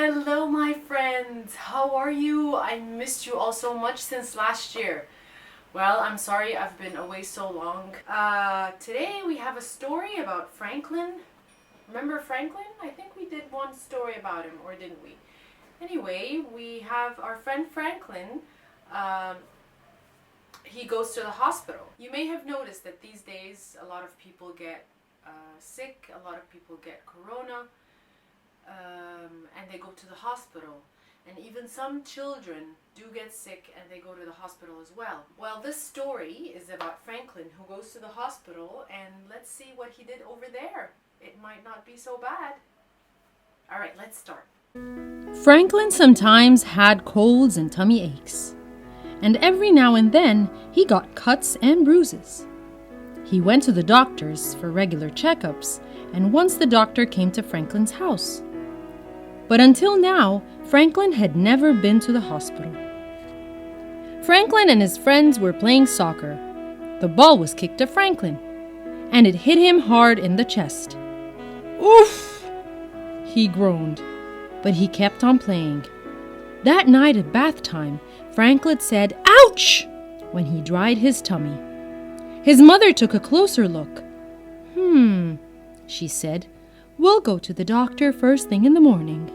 Hello my friends, how are you? I missed you all so much since last year. Well, I'm sorry I've been away so long. Today we have a story about Franklin. Remember Franklin? I think we did one story about him, or didn't we? Anyway, we have our friend Franklin. He goes to the hospital. You may have noticed that these days a lot of people get sick, a lot of people get corona. And they go to the hospital, and even some children do get sick and they go to the hospital as well. Well, this story is about Franklin who goes to the hospital, and let's see what he did over there. It might not be so bad. Alright, let's start. Franklin sometimes had colds and tummy aches, and every now and then he got cuts and bruises. He went to the doctors for regular checkups, and once the doctor came to Franklin's house. But until now, Franklin had never been to the hospital. Franklin and his friends were playing soccer. The ball was kicked to Franklin, and it hit him hard in the chest. "Oof!" he groaned, but he kept on playing. That night at bath time, Franklin said, "Ouch!" when he dried his tummy. His mother took a closer look. She said, "We'll go to the doctor first thing in the morning."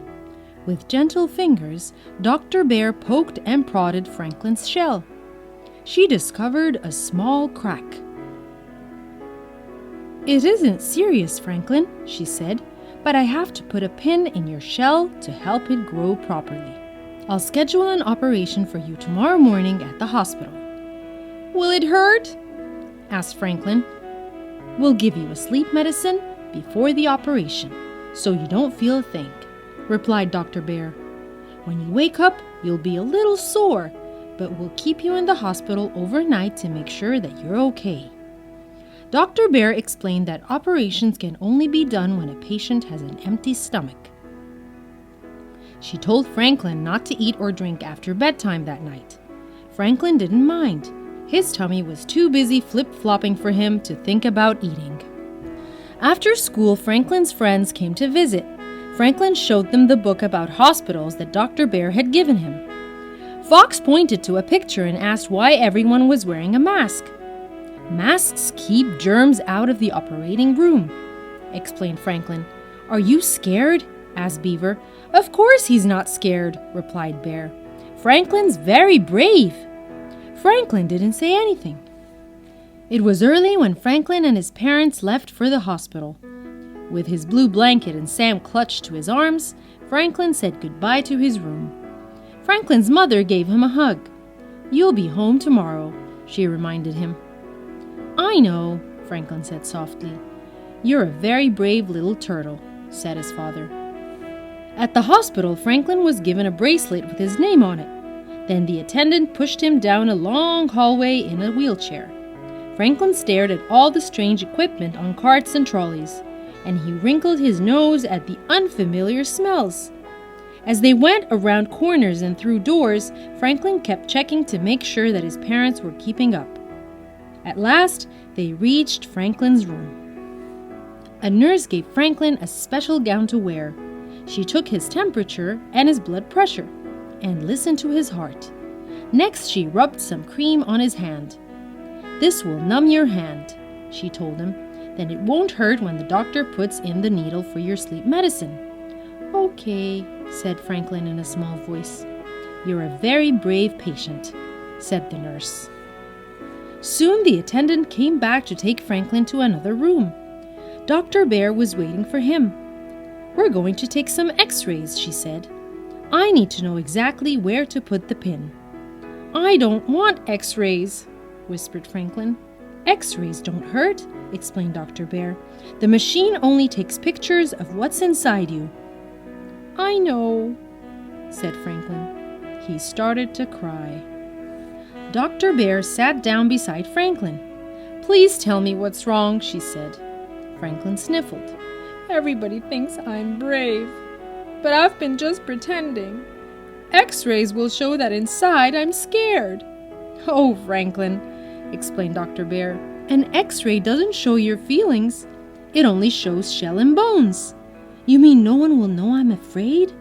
With gentle fingers, Dr. Bear poked and prodded Franklin's shell. She discovered a small crack. "It isn't serious, Franklin," she said, "but I have to put a pin in your shell to help it grow properly. I'll schedule an operation for you tomorrow morning at the hospital." "Will it hurt?" asked Franklin. "We'll give you a sleep medicine before the operation, so you don't feel a thing," replied Dr. Bear. "When you wake up, you'll be a little sore, but we'll keep you in the hospital overnight to make sure that you're okay." Dr. Bear explained that operations can only be done when a patient has an empty stomach. She told Franklin not to eat or drink after bedtime that night. Franklin didn't mind. His tummy was too busy flip-flopping for him to think about eating. After school, Franklin's friends came to visit. Franklin showed them the book about hospitals that Dr. Bear had given him. Fox pointed to a picture and asked why everyone was wearing a mask. "Masks keep germs out of the operating room," explained Franklin. "Are you scared?" asked Beaver. "Of course he's not scared," replied Bear. "Franklin's very brave." Franklin didn't say anything. It was early when Franklin and his parents left for the hospital. With his blue blanket and Sam clutched to his arms, Franklin said goodbye to his room. Franklin's mother gave him a hug. "You'll be home tomorrow," she reminded him. "I know," Franklin said softly. "You're a very brave little turtle," said his father. At the hospital, Franklin was given a bracelet with his name on it. Then the attendant pushed him down a long hallway in a wheelchair. Franklin stared at all the strange equipment on carts and trolleys, and he wrinkled his nose at the unfamiliar smells. As they went around corners and through doors, Franklin kept checking to make sure that his parents were keeping up. At last, they reached Franklin's room. A nurse gave Franklin a special gown to wear. She took his temperature and his blood pressure and listened to his heart. Next, she rubbed some cream on his hand. "This will numb your hand," she told him. "Then it won't hurt when the doctor puts in the needle for your sleep medicine." "Okay," said Franklin in a small voice. "You're a very brave patient," said the nurse. Soon the attendant came back to take Franklin to another room. Dr. Bear was waiting for him. "We're going to take some X-rays," she said. "I need to know exactly where to put the pin." "I don't want X-rays," whispered Franklin. "X-rays don't hurt," explained Dr. Bear. "The machine only takes pictures of what's inside you." "I know," said Franklin. He started to cry. Dr. Bear sat down beside Franklin. "Please tell me what's wrong," she said. Franklin sniffled. "Everybody thinks I'm brave, but I've been just pretending. X-rays will show that inside I'm scared." "Oh, Franklin," explained Dr. Bear, "an X-ray doesn't show your feelings. It only shows shell and bones. You mean no one will know I'm afraid?"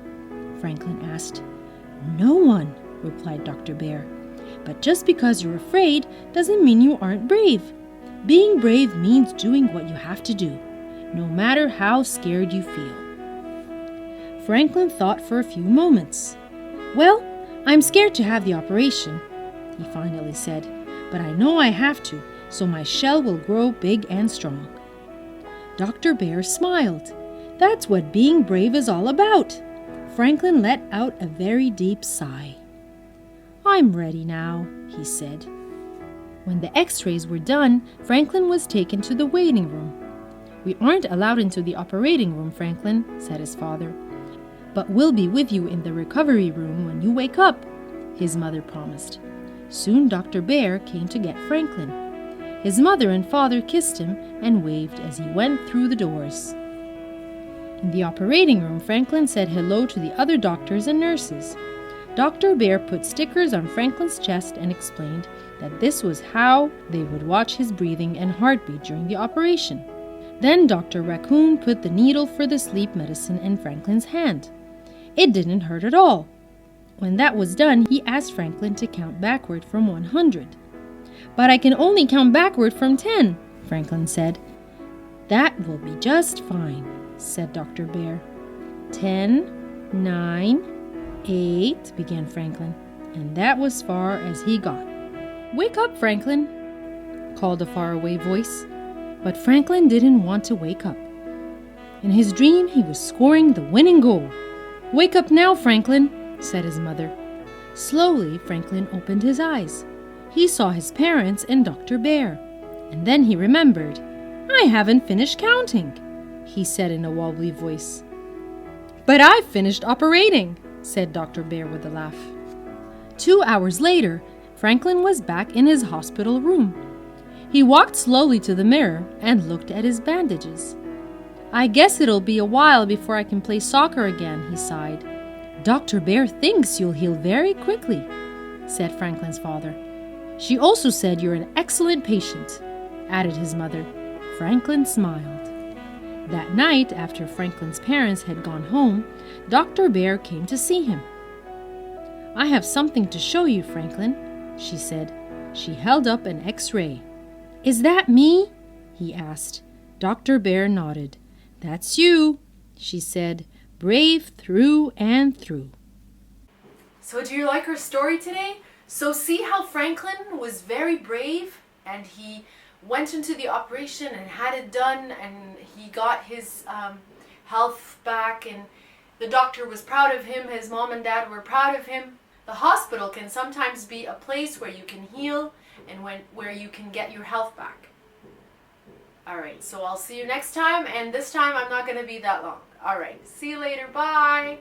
Franklin asked. No one, replied Dr. Bear. But just because you're afraid doesn't mean you aren't brave. Being brave means doing what you have to do, no matter how scared you feel. Franklin thought for a few moments. Well, I'm scared to have the operation, he finally said, but I know I have to, so my shell will grow big and strong. Dr. Bear smiled. That's what being brave is all about. Franklin let out a very deep sigh. I'm ready now, he said. When the x-rays were done, Franklin was taken to the waiting room. We aren't allowed into the operating room, Franklin, said his father. But we'll be with you in the recovery room when you wake up, his mother promised. Soon Dr. Bear came to get Franklin. His mother and father kissed him and waved as he went through the doors. In the operating room, Franklin said hello to the other doctors and nurses. Dr. Bear put stickers on Franklin's chest and explained that this was how they would watch his breathing and heartbeat during the operation. Then Dr. Raccoon put the needle for the sleep medicine in Franklin's hand. It didn't hurt at all. When that was done, he asked Franklin to count backward from 100. But I can only count backward from 10, Franklin said. That will be just fine, said Dr. Bear. 10, 9, 8, began Franklin, and that was far as he got. Wake up, Franklin, called a faraway voice. But Franklin didn't want to wake up. In his dream, he was scoring the winning goal. Wake up now, Franklin, said his mother. Slowly, Franklin opened his eyes. He saw his parents and Dr. Bear. And then he remembered. I haven't finished counting, he said in a wobbly voice. But I've finished operating, said Dr. Bear with a laugh. 2 hours later, Franklin was back in his hospital room. He walked slowly to the mirror and looked at his bandages. I guess it'll be a while before I can play soccer again, he sighed. Dr. Bear thinks you'll heal very quickly, said Franklin's father. She also said you're an excellent patient, added his mother. Franklin smiled. That night, after Franklin's parents had gone home, Dr. Bear came to see him. I have something to show you, Franklin, she said. She held up an X-ray. Is that me? He asked. Dr. Bear nodded. That's you, she said, brave through and through. So do you like our story today? So see how Franklin was very brave and he went into the operation and had it done and he got his health back and the doctor was proud of him, his mom and dad were proud of him. The hospital can sometimes be a place where you can heal and where you can get your health back. Alright, so I'll see you next time, and this time I'm not going to be that long. Alright, see you later, bye!